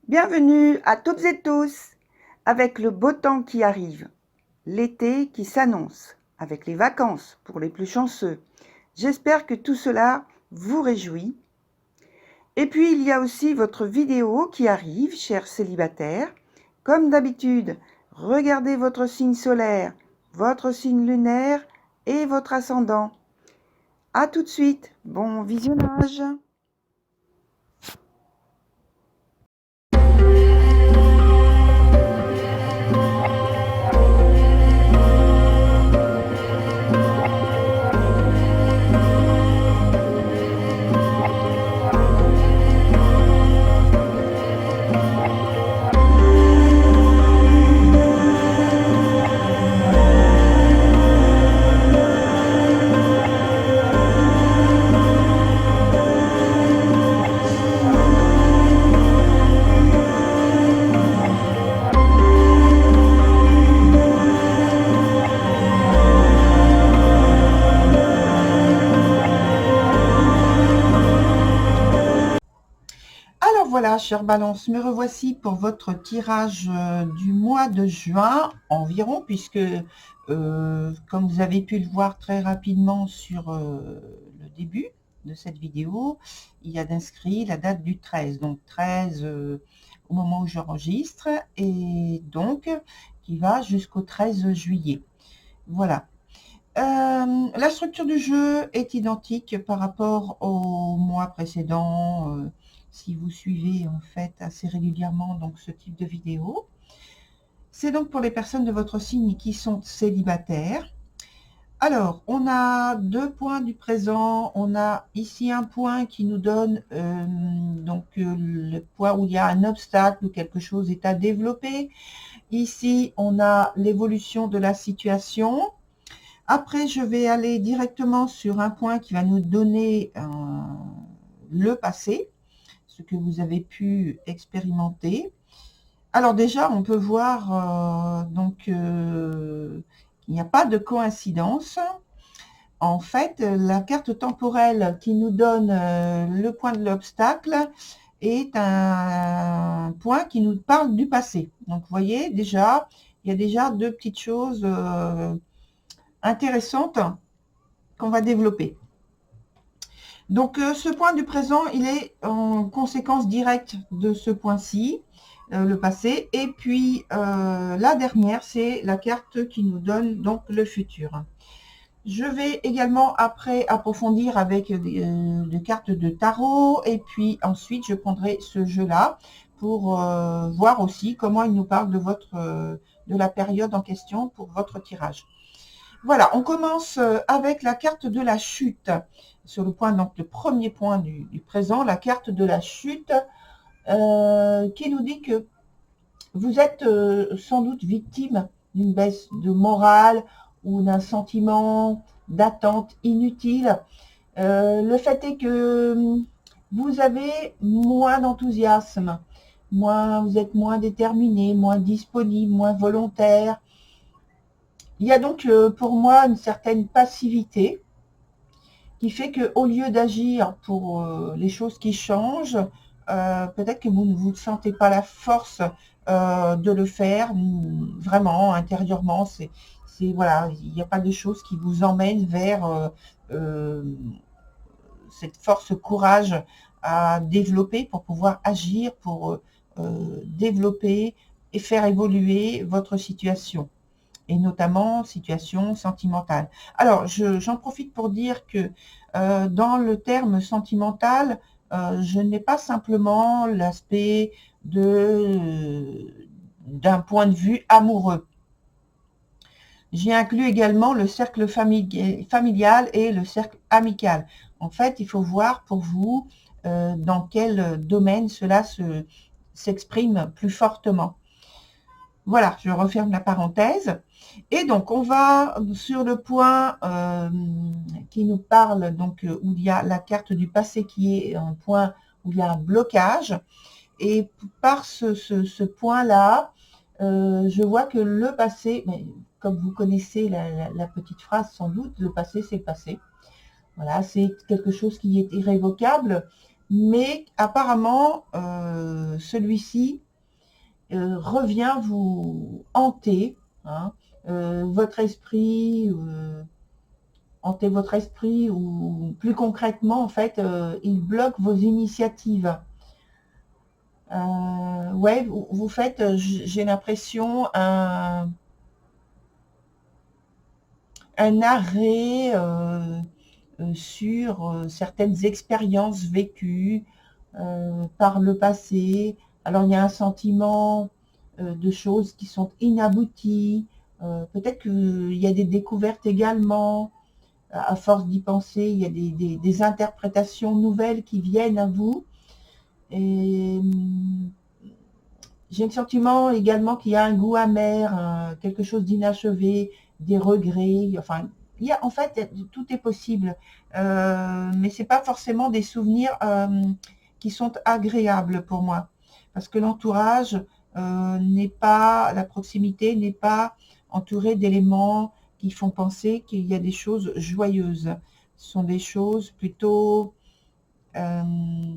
Bienvenue à toutes et tous, avec le beau temps qui arrive, l'été qui s'annonce, avec les vacances pour les plus chanceux. J'espère que tout cela vous réjouit. Et puis il y a aussi votre vidéo qui arrive, chers célibataires. Comme d'habitude, regardez votre signe solaire, votre signe lunaire et votre ascendant. À tout de suite, bon visionnage. Alors voilà, chère Balance, me revoici pour votre tirage du mois de juin environ, puisque comme vous avez pu le voir très rapidement sur le début de cette vidéo, il y a d'inscrit la date du 13, donc 13 au moment où j'enregistre, et donc qui va jusqu'au 13 juillet. Voilà. La structure du jeu est identique par rapport au mois précédent, si vous suivez en fait assez régulièrement donc ce type de vidéo. C'est donc pour les personnes de votre signe qui sont célibataires. Alors, on a 2 points du présent, on a ici un point qui nous donne le point où il y a un obstacle ou quelque chose est à développer. Ici, on a l'évolution de la situation. Après, je vais aller directement sur un point qui va nous donner le passé, ce que vous avez pu expérimenter. Alors déjà, on peut voir qu'il n'y a pas de coïncidence. En fait, la carte temporelle qui nous donne le point de l'obstacle est un point qui nous parle du passé. Donc, vous voyez, déjà, il y a déjà 2 petites choses intéressantes qu'on va développer. Donc, ce point du présent, il est en conséquence directe de ce point-ci, le passé. Et puis, la dernière, c'est la carte qui nous donne donc le futur. Je vais également après approfondir avec des cartes de tarot. Et puis ensuite, je prendrai ce jeu-là pour voir aussi comment il nous parle de la période en question pour votre tirage. Voilà, on commence avec la carte de la chute. Sur le point, donc le premier point du présent, la carte de la chute, qui nous dit que vous êtes sans doute victime d'une baisse de morale ou d'un sentiment d'attente inutile. Le fait est que vous avez moins d'enthousiasme, vous êtes moins déterminé, moins disponible, moins volontaire. Il y a donc pour moi une certaine passivité qui fait qu'au lieu d'agir pour les choses qui changent, peut-être que vous ne vous sentez pas la force de le faire vraiment intérieurement. Voilà, il n'y a pas de choses qui vous emmènent vers cette force, courage à développer pour pouvoir agir, pour développer et faire évoluer votre situation, et notamment situation sentimentale. Alors, j'en profite pour dire que dans le terme sentimental, je n'ai pas simplement l'aspect d'un point de vue amoureux. J'ai inclus également le cercle familial et le cercle amical. En fait, il faut voir pour vous dans quel domaine cela s'exprime plus fortement. Voilà, je referme la parenthèse. Et donc, on va sur le point qui nous parle, donc où il y a la carte du passé qui est un point où il y a un blocage. Et par ce point-là, je vois que le passé, mais comme vous connaissez la petite phrase sans doute, le passé c'est le passé. Voilà, c'est quelque chose qui est irrévocable. mais apparemment, celui-ci revient vous hanter, hein, votre esprit, hanter votre esprit, ou plus concrètement, en fait, il bloque vos initiatives. Ouais, vous faites, j'ai l'impression, un arrêt sur certaines expériences vécues par le passé. Alors il y a un sentiment de choses qui sont inabouties. Peut-être qu'il y a des découvertes également. À force d'y penser, il y a des interprétations nouvelles qui viennent à vous. Et j'ai le sentiment également qu'il y a un goût amer, quelque chose d'inachevé, des regrets. Enfin, il y a, en fait, tout est possible. Mais c'est pas forcément des souvenirs qui sont agréables pour moi. Parce que l'entourage n'est pas, la proximité n'est pas entourée d'éléments qui font penser qu'il y a des choses joyeuses. Ce sont des choses plutôt euh,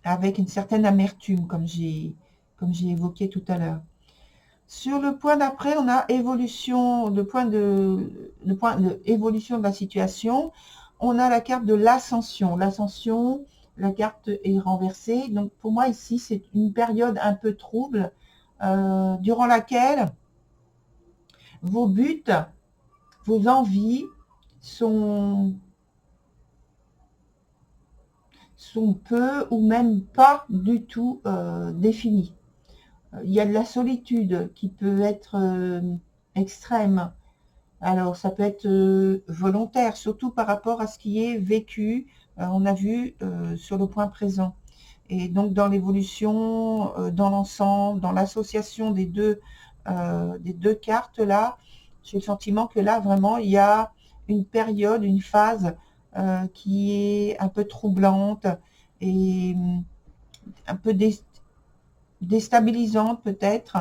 avec une certaine amertume, comme j'ai évoqué tout à l'heure. Sur le point d'après, on a évolution, le point de évolution de la situation. On a la carte de l'ascension. L'ascension, la carte est renversée. Donc pour moi ici, c'est une période un peu trouble durant laquelle vos buts, vos envies sont peu ou même pas du tout définis. Il y a de la solitude qui peut être extrême. Alors, ça peut être volontaire, surtout par rapport à ce qui est vécu, on a vu sur le point présent. Et donc, dans l'évolution, dans l'ensemble, dans l'association des deux cartes, là, j'ai le sentiment que là, vraiment, il y a une période, une phase qui est un peu troublante et un peu déstabilisante peut-être,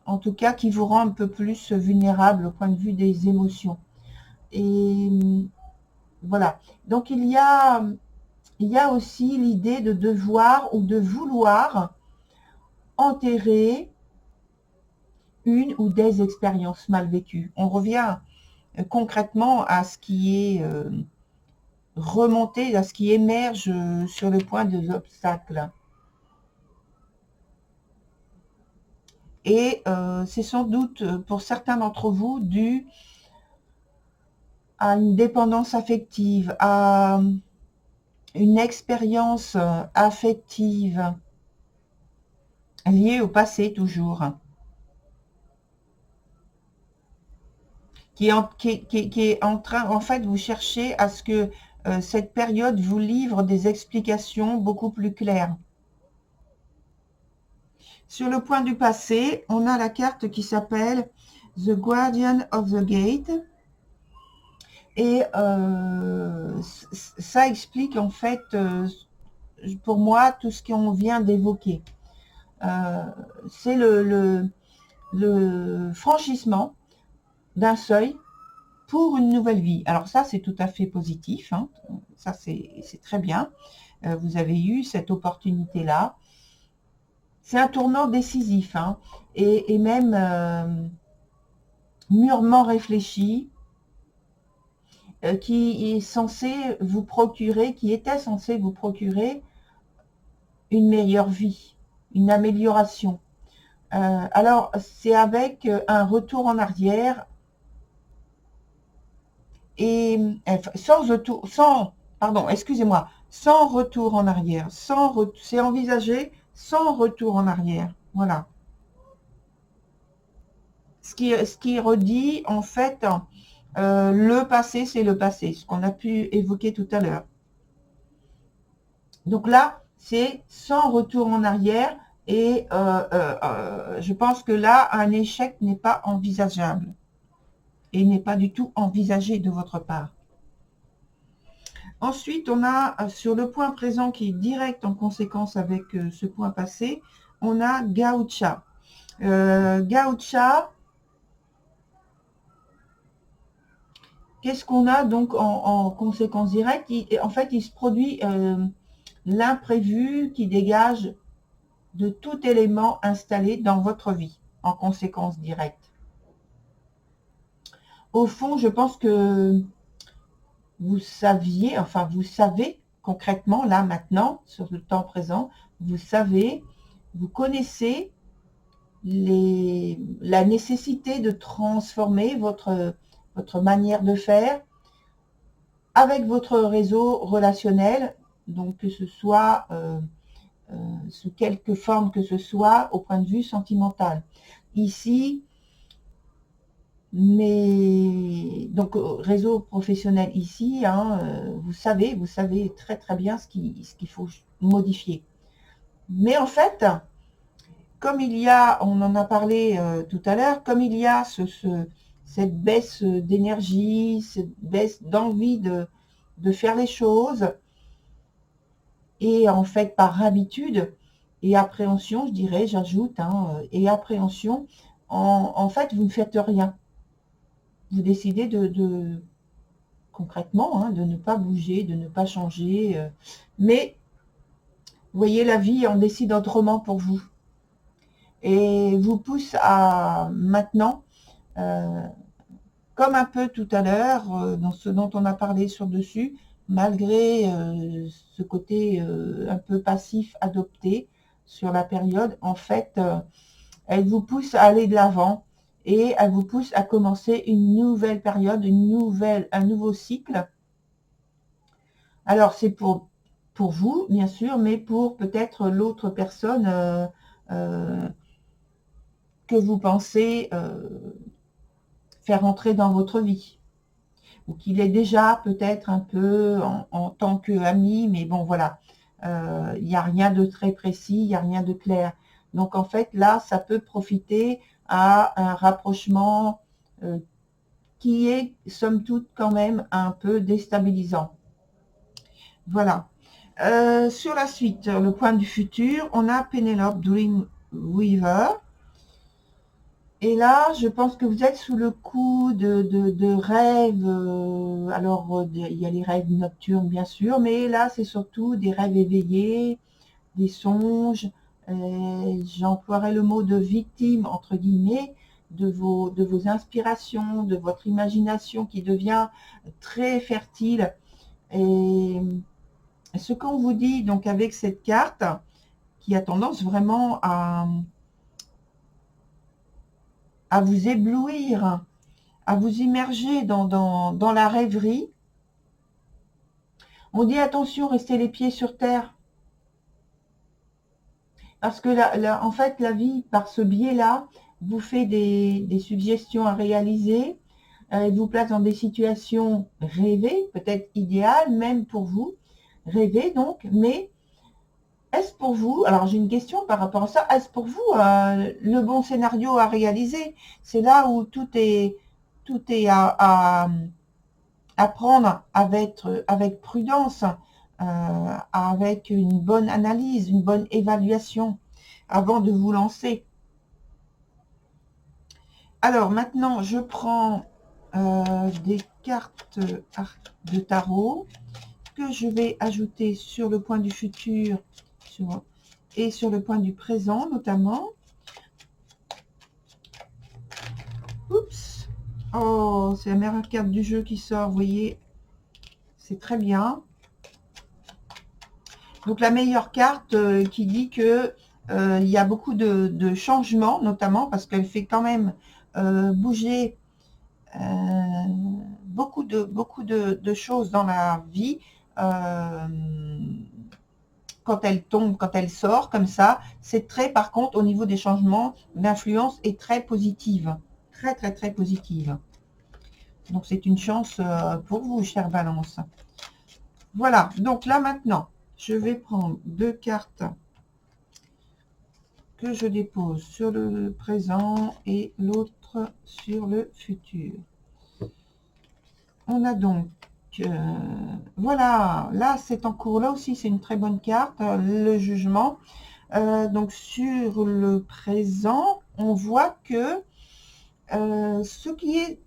en tout cas qui vous rend un peu plus vulnérable au point de vue des émotions. Et voilà. Donc il y a aussi l'idée de devoir ou de vouloir enterrer une ou des expériences mal vécues. On revient concrètement à ce qui est remonté, à ce qui émerge sur le point des obstacles. Et c'est sans doute pour certains d'entre vous dû à une dépendance affective, à une expérience affective liée au passé toujours, qui est en train, en fait, vous cherchez à ce que cette période vous livre des explications beaucoup plus claires. Sur le point du passé, on a la carte qui s'appelle The Guardian of the Gate. Et ça explique en fait, pour moi, tout ce qu'on vient d'évoquer. C'est le franchissement d'un seuil pour une nouvelle vie. Alors ça, c'est tout à fait positif, hein. Ça, c'est très bien. Vous avez eu cette opportunité-là. C'est un tournant décisif, hein, et même mûrement réfléchi, qui est censé vous procurer, qui était censé vous procurer une meilleure vie, une amélioration. Alors, c'est avec un retour en arrière et pardon, excusez-moi, sans retour en arrière, c'est envisagé sans retour en arrière. Voilà. Ce qui redit en fait le passé, c'est le passé, ce qu'on a pu évoquer tout à l'heure. Donc là, c'est sans retour en arrière et je pense que là, un échec n'est pas envisageable et n'est pas du tout envisagé de votre part. Ensuite, on a sur le point présent qui est direct en conséquence avec ce point passé, on a Gaocha. Gaocha, qu'est-ce qu'on a donc en conséquence directe? En fait, il se produit l'imprévu qui dégage de tout élément installé dans votre vie, en conséquence directe. Au fond, je pense que vous saviez, enfin vous savez concrètement, là maintenant, sur le temps présent, vous savez, vous connaissez la nécessité de transformer votre manière de faire avec votre réseau relationnel, donc que ce soit sous quelque forme que ce soit au point de vue sentimental. Ici, mais donc réseau professionnel ici, hein, vous savez très très bien ce qu'il faut modifier. Mais en fait, comme il y a, on en a parlé tout à l'heure, comme il y a cette baisse d'énergie, cette baisse d'envie de faire les choses, et en fait par habitude et appréhension, je dirais, j'ajoute, hein, et appréhension, en fait vous ne faites rien. Vous décidez concrètement, hein, de ne pas bouger, de ne pas changer, mais vous voyez, la vie en décide autrement pour vous et vous pousse à maintenant, comme un peu tout à l'heure, dans ce dont on a parlé sur dessus, malgré ce côté un peu passif adopté sur la période, en fait, elle vous pousse à aller de l'avant et elle vous pousse à commencer une nouvelle période, un nouveau cycle. Alors, c'est pour vous, bien sûr, mais pour peut-être l'autre personne que vous pensez faire entrer dans votre vie. Ou qu'il est déjà peut-être un peu en tant qu'ami, mais bon, voilà. Il n'y a rien de très précis, il n'y a rien de clair. Donc, en fait, là, ça peut profiter à un rapprochement qui est, somme toute, quand même un peu déstabilisant. Voilà. Sur la suite, le point du futur, on a Penelope Dreamweaver. Et là, je pense que vous êtes sous le coup de rêves. Alors, il y a les rêves nocturnes, bien sûr, mais là, c'est surtout des rêves éveillés, des songes. J'emploierais le mot de victime, entre guillemets, de vos inspirations, de votre imagination qui devient très fertile. Et ce qu'on vous dit, donc, avec cette carte, qui a tendance vraiment à vous éblouir, à vous immerger dans la rêverie. On dit attention, restez les pieds sur terre. Parce que en fait, la vie, par ce biais-là, vous fait des suggestions à réaliser, vous place dans des situations rêvées, peut-être idéales, même pour vous, rêvées donc, mais est-ce pour vous, alors j'ai une question par rapport à ça, est-ce pour vous le bon scénario à réaliser? C'est là où tout est à prendre avec prudence, avec une bonne analyse, une bonne évaluation avant de vous lancer. Alors maintenant, je prends des cartes de tarot que je vais ajouter sur le point du futur et sur le point du présent notamment. Oups! Oh, c'est la meilleure carte du jeu qui sort, vous voyez. C'est très bien. Donc la meilleure carte qui dit que il y a beaucoup de changements, notamment parce qu'elle fait quand même bouger beaucoup de choses dans la vie. Quand elle tombe, quand elle sort comme ça, c'est très, par contre, au niveau des changements, l'influence est très positive. Très, très, très positive. Donc, c'est une chance pour vous, chère Balance. Voilà, donc là, maintenant, je vais prendre deux cartes que je dépose sur le présent et l'autre sur le futur. On a donc, voilà, là, c'est en cours. Là aussi, c'est une très bonne carte, le jugement. Donc, sur le présent, on voit que ce qui est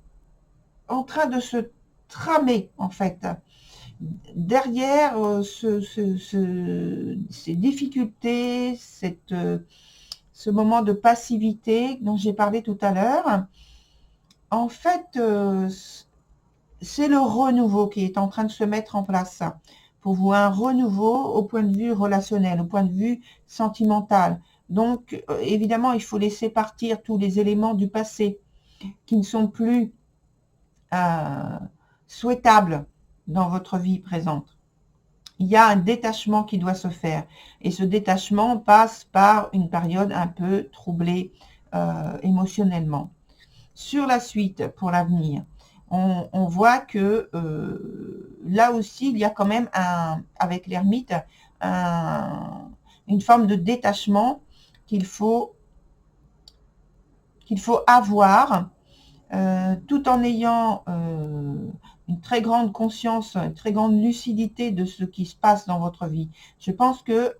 en train de se tramer, en fait, derrière ces difficultés, ce moment de passivité dont j'ai parlé tout à l'heure, en fait, c'est le renouveau qui est en train de se mettre en place pour vous, un renouveau au point de vue relationnel, au point de vue sentimental. Donc, évidemment, il faut laisser partir tous les éléments du passé qui ne sont plus souhaitables dans votre vie présente. Il y a un détachement qui doit se faire. Et ce détachement passe par une période un peu troublée émotionnellement. Sur la suite, pour l'avenir, on voit que là aussi, il y a quand même, avec l'ermite, une forme de détachement qu'il faut avoir, tout en ayant une très grande conscience, une très grande lucidité de ce qui se passe dans votre vie. Je pense que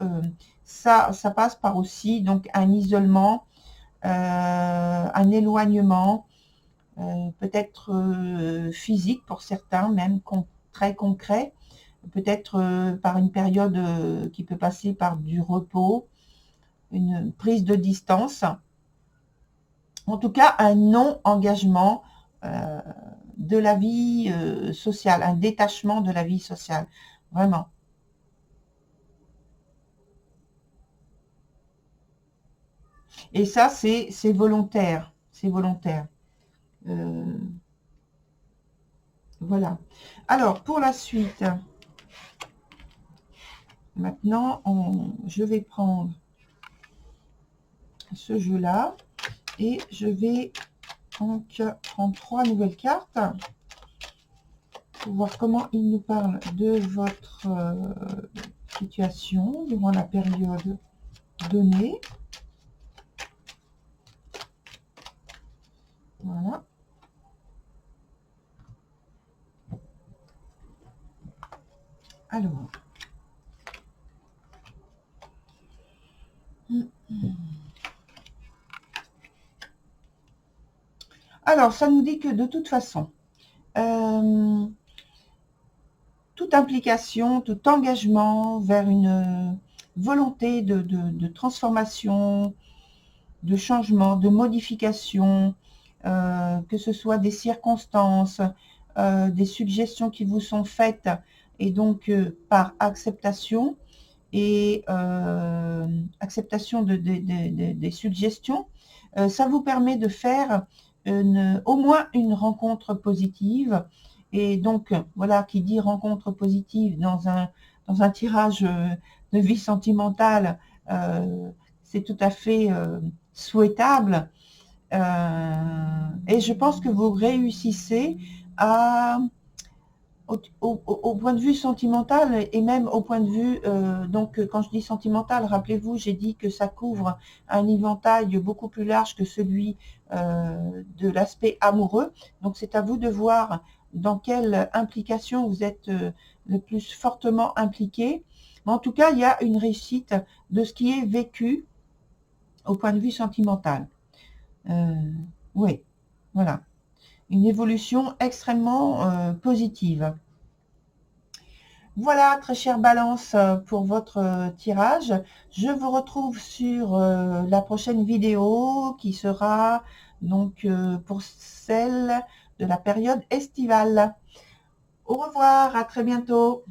ça passe par aussi donc un isolement, un éloignement, peut-être physique pour certains, même très concret, peut-être par une période qui peut passer par du repos, une prise de distance, en tout cas un non-engagement de la vie sociale, un détachement de la vie sociale, vraiment. Et ça, c'est volontaire, c'est volontaire. Voilà. Alors, pour la suite, maintenant, je vais prendre ce jeu-là et je vais donc prendre 3 nouvelles cartes pour voir comment il nous parle de votre situation durant la période donnée. Voilà. Alors. Alors, ça nous dit que de toute façon, toute implication, tout engagement vers une volonté de transformation, de changement, de modification, que ce soit des circonstances, des suggestions qui vous sont faites, et donc par acceptation, et acceptation des suggestions, ça vous permet de faire au moins une rencontre positive. Et donc, voilà, qui dit rencontre positive dans un tirage de vie sentimentale, c'est tout à fait souhaitable. Et je pense que vous réussissez au point de vue sentimental, et même au point de vue, donc quand je dis sentimental, rappelez-vous, j'ai dit que ça couvre un éventail beaucoup plus large que celui de l'aspect amoureux. Donc c'est à vous de voir dans quelle implication vous êtes le plus fortement impliqué. Mais en tout cas, il y a une réussite de ce qui est vécu au point de vue sentimental. Oui, voilà. Une évolution extrêmement positive. Voilà, très chère Balance, pour votre tirage. Je vous retrouve sur la prochaine vidéo qui sera donc pour celle de la période estivale. Au revoir, à très bientôt.